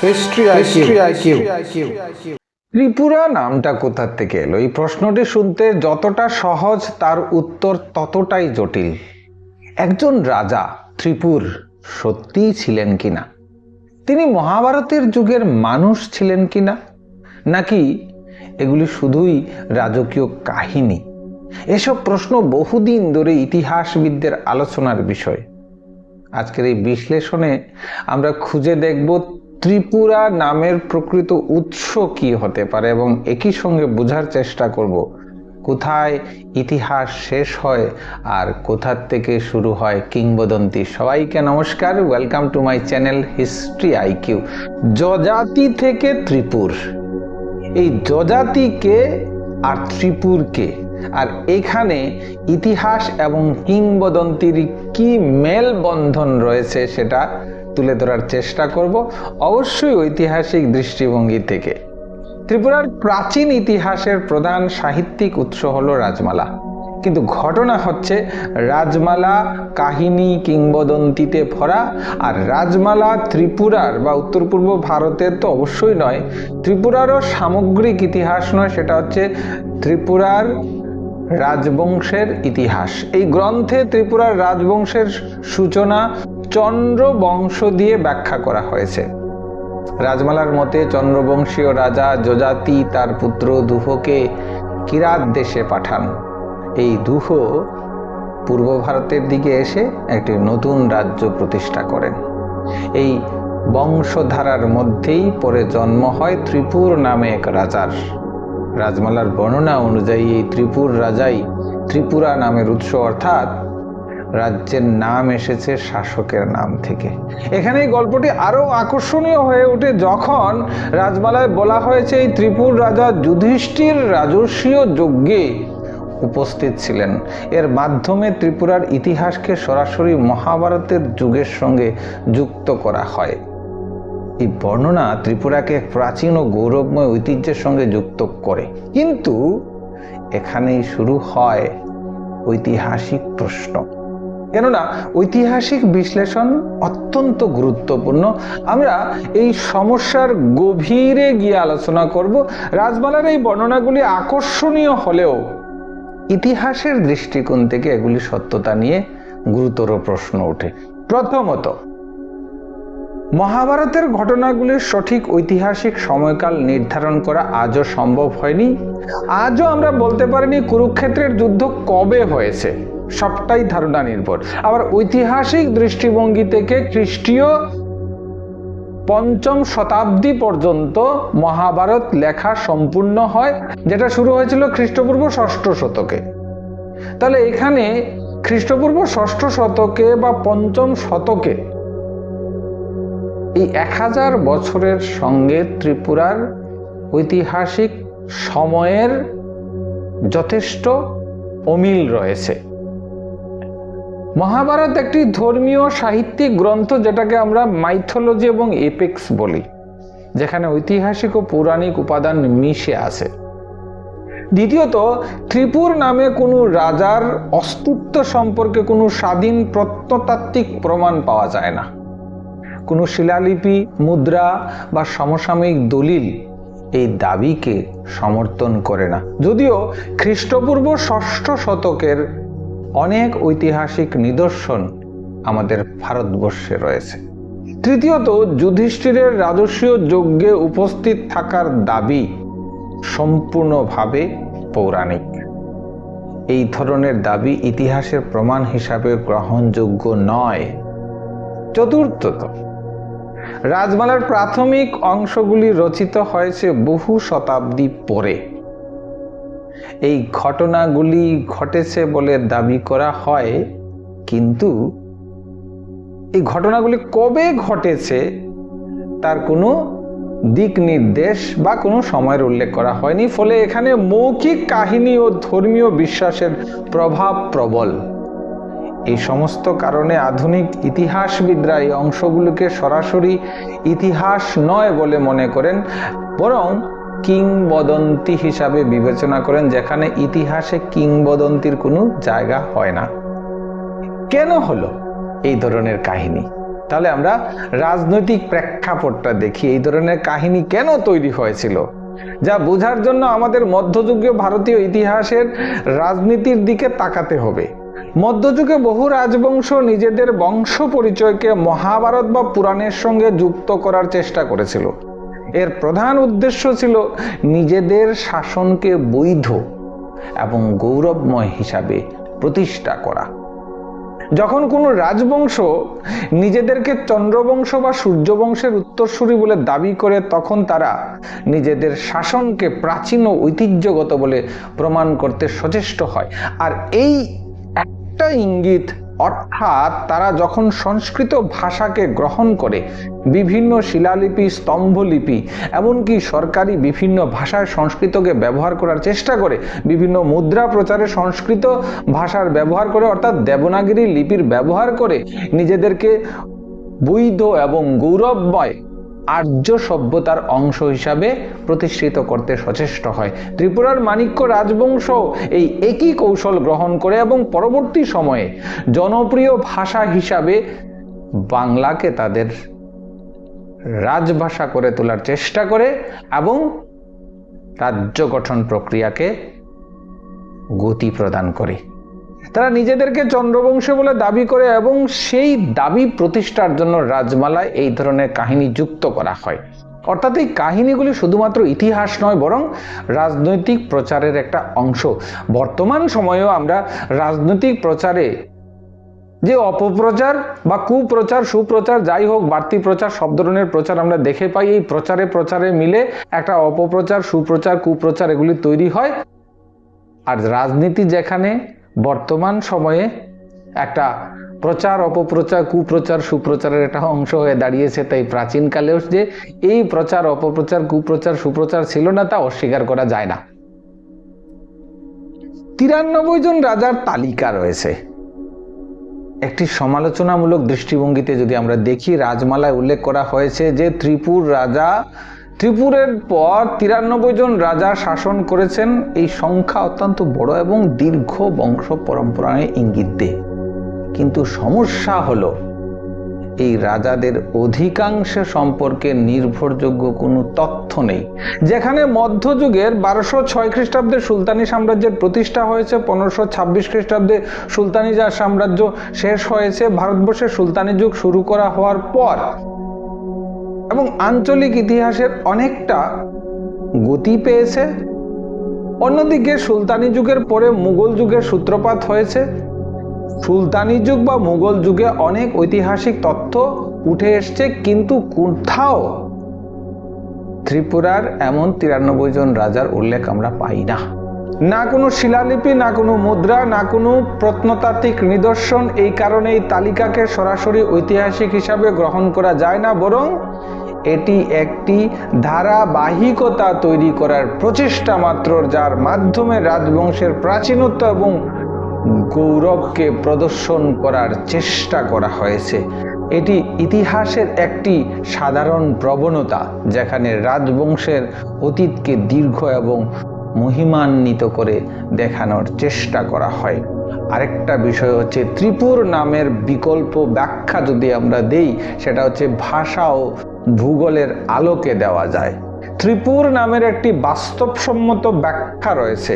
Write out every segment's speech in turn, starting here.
History IQ. Tripura নামটা কোথা থেকে এলো? এই প্রশ্নটি শুনতে যতটা সহজ তার উত্তর ততটাই জটিল। একজন রাজা ত্রিপুর সত্যিই ছিলেন কিনা, তিনি মহাভারতের যুগের মানুষ ছিলেন কিনা, নাকি এগুলি শুধুই রাজকীয় কাহিনী? এসব প্রশ্ন বহুদিন ধরে ইতিহাসবিদদের আলোচনার বিষয়। আজকের এই বিশ্লেষণে আমরা খুঁজে দেখব ত্রিপুরা নামের প্রকৃত উৎস কি হতে পারে এবং একই সঙ্গে বোঝার চেষ্টা করব কোথায় ইতিহাস শেষ হয় আর কোথার থেকে শুরু হয় কিংবদন্তি। সবাইকে নমস্কার, welcome to my channel history IQ. Yayati থেকে ত্রিপুর, এই যজাতিকে আর ত্রিপুরকে, আর এখানে ইতিহাস এবং কিংবদন্তির কি মেলবন্ধন রয়েছে সেটা তুলে ধরার চেষ্টা করব, অবশ্যই ঐতিহাসিক দৃষ্টিভঙ্গি থেকে। ত্রিপুরার প্রাচীন ইতিহাসের প্রধান সাহিত্যিক উৎস হলো রাজমালা, কিন্তু ঘটনা হচ্ছে রাজমালা কাহিনী কিংবদন্তিতে ভরা। আর রাজমালা ত্রিপুরার বা উত্তর পূর্ব ভারতের তো অবশ্যই নয়, ত্রিপুরারও সামগ্রিক ইতিহাস নয়, সেটা হচ্ছে ত্রিপুরার রাজবংশের ইতিহাস। এই গ্রন্থে ত্রিপুরার রাজবংশের সূচনা চন্দ্রবংশ দিয়ে ব্যাখ্যা করা হয়েছে। রাজমালার মতে চন্দ্রবংশীয় রাজা যজাতি তার পুত্র দুহকে কিরাত দেশে পাঠান। এই দুহ পূর্ব ভারতের দিকে এসে একটি নতুন রাজ্য প্রতিষ্ঠা করেন। এই বংশধারার মধ্যেই পরে জন্ম হয় ত্রিপুর নামে এক রাজার। রাজমালার বর্ণনা অনুযায়ী এই ত্রিপুর রাজাই ত্রিপুরা নামের উৎস, অর্থাৎ রাজ্যের নাম এসেছে শাসকের নাম থেকে। এখানে এই গল্পটি আরো আকর্ষণীয় হয়ে ওঠে যখন রাজমালায় বলা হয়েছে এই ত্রিপুর রাজা যুধিষ্ঠির রাজস্বীয় যজ্ঞে উপস্থিত ছিলেন। এর মাধ্যমে ত্রিপুরার ইতিহাসকে সরাসরি মহাভারতের যুগের সঙ্গে যুক্ত করা হয়। এই বর্ণনা ত্রিপুরাকে এক প্রাচীন ও গৌরবময় ঐতিহ্যের সঙ্গে যুক্ত করে। কিন্তু এখানেই শুরু হয় ঐতিহাসিক প্রশ্ন, কেননা ঐতিহাসিক বিশ্লেষণ অত্যন্ত গুরুত্বপূর্ণ। আমরা এই সমস্যার গভীরে গিয়ে আলোচনা করব। রাজমালার এই বর্ণনাগুলি আকর্ষণীয় হলেও ইতিহাসের দৃষ্টিকোণ থেকে এগুলি সত্যতা নিয়ে গুরুতর প্রশ্ন ওঠে। প্রথমত, মহাভারতের ঘটনাগুলির সঠিক ঐতিহাসিক সময়কাল নির্ধারণ করা আজও সম্ভব হয়নি। আজও আমরা বলতে পারিনি কুরুক্ষেত্রের যুদ্ধ কবে হয়েছে, সবটাই ধারণা নির্ভর। আবার ঐতিহাসিক দৃষ্টিভঙ্গি থেকে খ্রিস্টীয় ৫ম শতাব্দী পর্যন্ত মহাভারত লেখা সম্পূর্ণ হয়, যেটা শুরু হয়েছিল খ্রিস্টপূর্ব ৬ষ্ঠ শতকে। তাহলে এখানে খ্রিস্টপূর্ব ৬ষ্ঠ শতকে বা ৫ম শতকে এই ১০০০ বছরের সঙ্গে ত্রিপুরার ঐতিহাসিক সময়ের যথেষ্ট অমিল রয়েছে। মহাভারত একটি ধর্মীয় সাহিত্যিক গ্রন্থ, যেটাকে আমরা মাইথোলজি এবং এপেক্স বলি, যেখানে ঐতিহাসিক ও পৌরাণিক উপাদান মিশে আছে। দ্বিতীয়ত, ত্রিপুর নামে কোনো রাজার অস্তিত্ব সম্পর্কে কোনো স্বাধীন প্রত্নতাত্ত্বিক প্রমাণ পাওয়া যায় না। কোনো শিলালিপি, মুদ্রা বা সমসাময়িক দলিল এই দাবিকে সমর্থন করে না, যদিও খ্রিস্টপূর্ব ৬ষ্ঠ শতকের অনেক ঐতিহাসিক নিদর্শন আমাদের ভারতবর্ষে রয়েছে। তৃতীয়ত, যুধিষ্ঠিরের রাজস্বীয় যজ্ঞে উপস্থিত থাকার দাবি সম্পূর্ণভাবে পৌরাণিক। এই ধরনের দাবি ইতিহাসের প্রমাণ হিসাবে গ্রহণযোগ্য নয়। চতুর্থত, রাজমালার প্রাথমিক অংশগুলি রচিত হয়েছে বহু শতাব্দী পরে। এই ঘটনাগুলি ঘটেছে বলে দাবি করা হয়, কিন্তু এই ঘটনাগুলি কবে ঘটেছে তার কোনো দিক নির্দেশ বা কোনো সময়ের উল্লেখ করা হয়নি। ফলে এখানে মৌখিক কাহিনী ও ধর্মীয় বিশ্বাসের প্রভাব প্রবল। এই সমস্ত কারণে আধুনিক ইতিহাসবিদরা এই অংশগুলোকে সরাসরি ইতিহাস নয় বলে মনে করেন, বরং কিংবদন্তি হিসাবে বিবেচনা করেন, যেখানে ইতিহাসে কিংবদন্তির কোনো জায়গা হয় না। কেন হলো এই ধরনের কাহিনী? তাহলে আমরা রাজনৈতিক প্রেক্ষাপটটা দেখি, এই ধরনের কাহিনী কেন তৈরি হয়েছিল, যা বোঝার জন্য আমাদের মধ্যযুগীয় ভারতীয় ইতিহাসের রাজনীতির দিকে তাকাতে হবে। মধ্যযুগে বহু রাজবংশ নিজেদের বংশ পরিচয়কে মহাভারত বা পুরাণের সঙ্গে যুক্ত করার চেষ্টা করেছিল। এর প্রধান উদ্দেশ্য ছিল নিজেদের শাসনকে বৈধ এবং গৌরবময় হিসাবে প্রতিষ্ঠা করা। যখন কোনো রাজবংশ নিজেদেরকে চন্দ্রবংশ বা সূর্যবংশের উত্তরসূরি বলে দাবি করে, তখন তারা নিজেদের শাসনকে প্রাচীন ও ঐতিহ্যগত বলে প্রমাণ করতে সচেষ্ট হয়। আর এই একটা ইঙ্গিত, অর্থাৎ তারা যখন সংস্কৃত ভাষাকে গ্রহণ করে বিভিন্ন শিলালিপি, স্তম্ভলিপি, এমনকি সরকারি বিভিন্ন ভাষায় সংস্কৃতকে ব্যবহার করার চেষ্টা করে, বিভিন্ন মুদ্রা প্রচারে সংস্কৃত ভাষার ব্যবহার করে, অর্থাৎ দেবনাগরী লিপির ব্যবহার করে নিজেদেরকে বৈধ এবং গৌরবময় আর্য সভ্যতার অংশ হিসাবে প্রতিষ্ঠিত করতে সচেষ্ট হয়। ত্রিপুরার মাণিক্য রাজবংশ এই একই কৌশল গ্রহণ করে এবং পরবর্তী সময়ে জনপ্রিয় ভাষা হিসাবে বাংলাকে তাদের রাজভাষা করে তোলার চেষ্টা করে এবং রাজ্য গঠন প্রক্রিয়াকে গতি প্রদান করে। তারা নিজেদেরকে চন্দ্রবংশ বলে দাবি করে এবং সেই দাবি প্রতিষ্ঠার জন্য রাজমালায় এই ধরনের কাহিনী যুক্ত করা হয়। অর্থাৎ এই কাহিনীগুলি শুধুমাত্র ইতিহাস নয়, বরং রাজনৈতিক প্রচারের একটা অংশ। বর্তমান সময়েও আমরা রাজনৈতিক প্রচারে যে অপপ্রচার বা কুপ্রচার, সুপ্রচার, যাই হোক, বাড়তি প্রচার, সব ধরনের প্রচার আমরা দেখে পাই। এই প্রচারে মিলে একটা অপপ্রচার, সুপ্রচার, কুপ্রচার এগুলি তৈরি হয়। আর রাজনীতি যেখানে বর্তমান সময়ে একটা প্রচার, অপপ্রচার, কুপ্রচার, সুপ্রচারের একটা অংশ হয়ে দাঁড়িয়েছে, তাই প্রাচীনকালেও যে এই প্রচার, অপপ্রচার, কুপ্রচার, সুপ্রচার ছিল না তা অস্বীকার করা যায় না। 93 জন রাজার তালিকা রয়েছে। একটি সমালোচনামূলক দৃষ্টিভঙ্গিতে যদি আমরা দেখি, রাজমালায় উল্লেখ করা হয়েছে যে ত্রিপুরের পর 93 জন রাজা শাসন করেছেন। এই সংখ্যা অত্যন্ত বড় এবং দীর্ঘ বংশ পরম্পরায় ইঙ্গিত দেয়। কিন্তু সমস্যা হলো এই রাজাদের অধিকাংশ সম্পর্কে নির্ভরযোগ্য কোনো তথ্য নেই। যেখানে মধ্যযুগের 1206 খ্রিস্টাব্দে সুলতানি সাম্রাজ্যের প্রতিষ্ঠা হয়েছে, 1526 খ্রিস্টাব্দে সুলতানি সাম্রাজ্য শেষ হয়েছে, ভারতবর্ষের সুলতানি যুগ শুরু করা হওয়ার পর, এবং আঞ্চলিক ইতিহাসের অনেকটা গতি পেয়েছে। অন্যদিকে সুলতানি যুগের পরে মুঘল যুগের সূত্রপাত হয়েছে। সুলতানি যুগ বা মুঘল যুগে অনেক ঐতিহাসিক তথ্য উঠে এসছে, কিন্তু কোথাও ত্রিপুরার এমন 93 জন রাজার উল্লেখ আমরা পাই না। না কোনো শিলালিপি, না কোনো মুদ্রা, না কোনো প্রত্নতাত্ত্বিক নিদর্শন। এই কারণে এই তালিকাকে সরাসরি ঐতিহাসিক হিসাবে গ্রহণ করা যায় না, বরং এটি একটি ধারাবাহিকতা তৈরি করার প্রচেষ্টা মাত্র, যার মাধ্যমে রাজবংশের প্রাচীনত্ব এবং গৌরবকে প্রদর্শন করার চেষ্টা করা হয়েছে। এটি ইতিহাসের একটি সাধারণ প্রবণতা, যেখানে রাজবংশের অতীতকে দীর্ঘ এবং মহিমান্বিত করে দেখানোর চেষ্টা করা হয়। আরেকটা বিষয় হচ্ছে, ত্রিপুর নামের বিকল্প ব্যাখ্যা যদি আমরা দেই, সেটা হচ্ছে ভাষা ও ভূগোলের আলোকে দেওয়া যায়। ত্রিপুর নামের একটি বাস্তবসম্মত ব্যাখ্যা রয়েছে,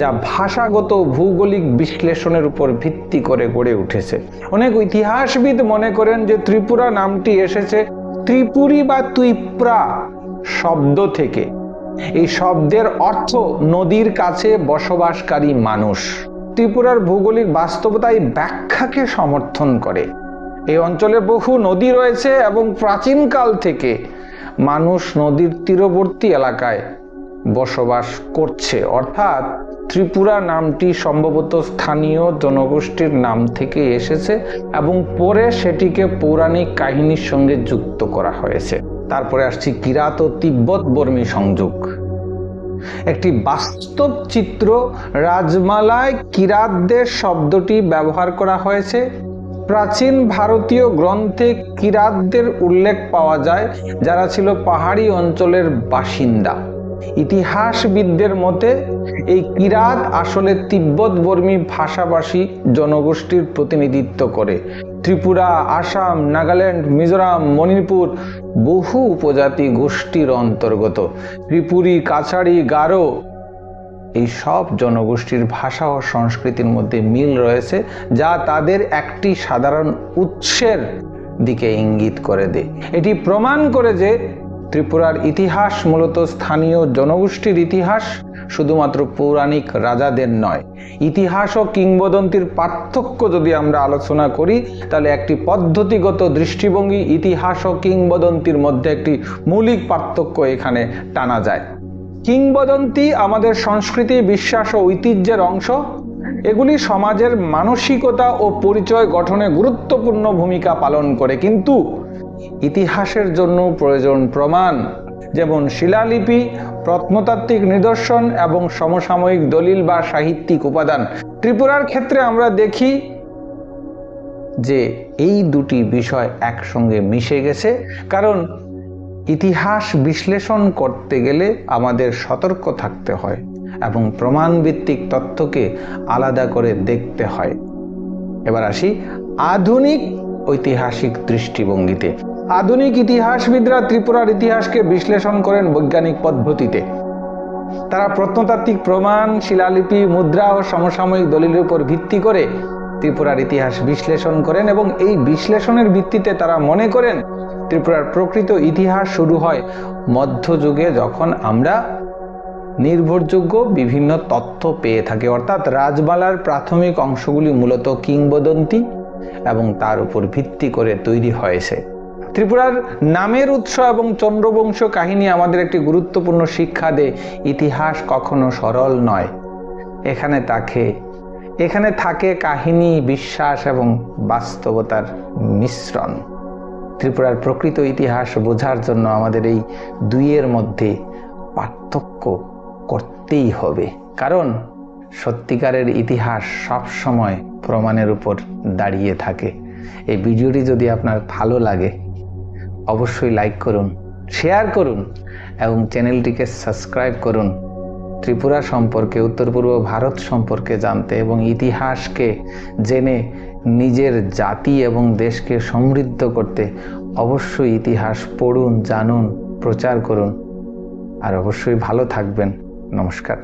যা ভাষাগত ভৌগোলিক বিশ্লেষণের উপর ভিত্তি করে গড়ে উঠেছে। অনেক ইতিহাসবিদ মনে করেন যে ত্রিপুরা নামটি এসেছে ত্রিপুরী বা তুইপ্রা শব্দ থেকে। এই শব্দের অর্থ নদীর কাছে বসবাসকারী মানুষ। ত্রিপুরার ভৌগোলিক বাস্তবতা এই ব্যাখ্যাকে সমর্থন করে। এই অঞ্চলে বহু নদী রয়েছে এবং প্রাচীনকাল থেকে মানুষ নদীর তীরবর্তী এলাকায় বসবাস করছে। অর্থাৎ ত্রিপুরা নামটি সম্ভবত স্থানীয় জনগোষ্ঠীর নাম থেকে এসেছে এবং পরে সেটিকে পৌরাণিক কাহিনীর সঙ্গে যুক্ত করা হয়েছে। তারপরে আসছি কিরাত ও তিব্বত বর্মী সংযোগ। একটি বাস্তব চিত্র, রাজমালায় কিরাতদের শব্দটি ব্যবহার করা হয়েছে। প্রাচীন ভারতীয় গ্রন্থে কিরাতদের উল্লেখ পাওয়া যায়, যারা ছিল পাহাড়ি অঞ্চলের বাসিন্দা। ইতিহাসবিদদের মতে এই কিরাত আসলে তিব্বত বর্মী ভাষাভাষী জনগোষ্ঠীর প্রতিনিধিত্ব করে। ত্রিপুরা, আসাম, নাগাল্যান্ড, মিজোরাম, মণিপুর বহু উপজাতি গোষ্ঠীর অন্তর্গত। ত্রিপুরী, কাছাড়ি, গারো এই সব জনগোষ্ঠীর ভাষা ও সংস্কৃতির মধ্যে মিল রয়েছে, যা তাদের একটি সাধারণ উৎসের দিকে ইঙ্গিত করে দেয়। এটি প্রমাণ করে যে ত্রিপুরার ইতিহাস মূলত স্থানীয় জনগোষ্ঠীর ইতিহাস, শুধুমাত্র পৌরাণিক রাজাদের নয়। ইতিহাস ও কিংবদন্তির পার্থক্য যদি আমরা আলোচনা করি, তাহলে একটি পদ্ধতিগত দৃষ্টিভঙ্গি ইতিহাস ও কিংবদন্তির মধ্যে একটি মৌলিক পার্থক্য এখানে টানা যায়। কিংবদন্তি আমাদের সংস্কৃতি, বিশ্বাস ও ঐতিহ্যের অংশ। এগুলি সমাজের মানসিকতা ও পরিচয় গঠনে গুরুত্বপূর্ণ ভূমিকা পালন করে, কিন্তু ইতিহাসের জন্য প্রয়োজন প্রমাণ, যেমন শিলালিপি, প্রত্নতাত্ত্বিক নিদর্শন এবং সমসাময়িক দলিল বা সাহিত্যিক উপাদান। ত্রিপুরার ক্ষেত্রে আমরা দেখি যে এই দুটি বিষয় একসঙ্গে মিশে গেছে, কারণ ইতিহাস বিশ্লেষণ করতে গেলে আমাদের সতর্ক থাকতে হয় এবং প্রমাণভিত্তিক তথ্যকে আলাদা করে দেখতে হয়। এবার আসি আধুনিক ঐতিহাসিক দৃষ্টিভঙ্গিতে। আধুনিক ইতিহাসবিদরা ত্রিপুরার ইতিহাসকে বিশ্লেষণ করেন বৈজ্ঞানিক পদ্ধতিতে। তারা প্রত্নতাত্ত্বিক প্রমাণ, শিলালিপি, মুদ্রা ও সমসাময়িক দলিলের উপর ভিত্তি করে ত্রিপুরার ইতিহাস বিশ্লেষণ করেন এবং এই বিশ্লেষণের ভিত্তিতে তারা মনে করেন ত্রিপুরার প্রকৃত ইতিহাস শুরু হয় মধ্যযুগে, যখন আমরা নির্ভরযোগ্য বিভিন্ন তথ্য পেয়ে থাকি। অর্থাৎ রাজবালার প্রাথমিক অংশগুলি মূলত কিংবদন্তি এবং তার উপর ভিত্তি করে তৈরি হয়েছে। ত্রিপুরার নামের উৎস এবং চন্দ্রবংশ কাহিনী আমাদের একটি গুরুত্বপূর্ণ শিক্ষা দেয়। ইতিহাস কখনো সরল নয়। এখানে থাকে কাহিনী, বিশ্বাস এবং বাস্তবতার মিশ্রণ। ত্রিপুরার প্রকৃত ইতিহাস বোঝার জন্য আমাদের এই দুইয়ের মধ্যে পার্থক্য করতেই হবে, কারণ সত্যিকারের ইতিহাস সবসময় প্রমাণের উপর দাঁড়িয়ে থাকে। এই ভিডিওটি যদি আপনার ভালো লাগে, অবশ্যই লাইক করুন, শেয়ার করুন এবং চ্যানেলটিকে সাবস্ক্রাইব করুন। ত্রিপুরা সম্পর্কে, উত্তর পূর্ব ভারত সম্পর্কে জানতে এবং ইতিহাসকে জেনে নিজের জাতি এবং দেশকে সমৃদ্ধ করতে অবশ্যই ইতিহাস পড়ুন, জানুন, প্রচার করুন। আর অবশ্যই ভালো থাকবেন। নমস্কার।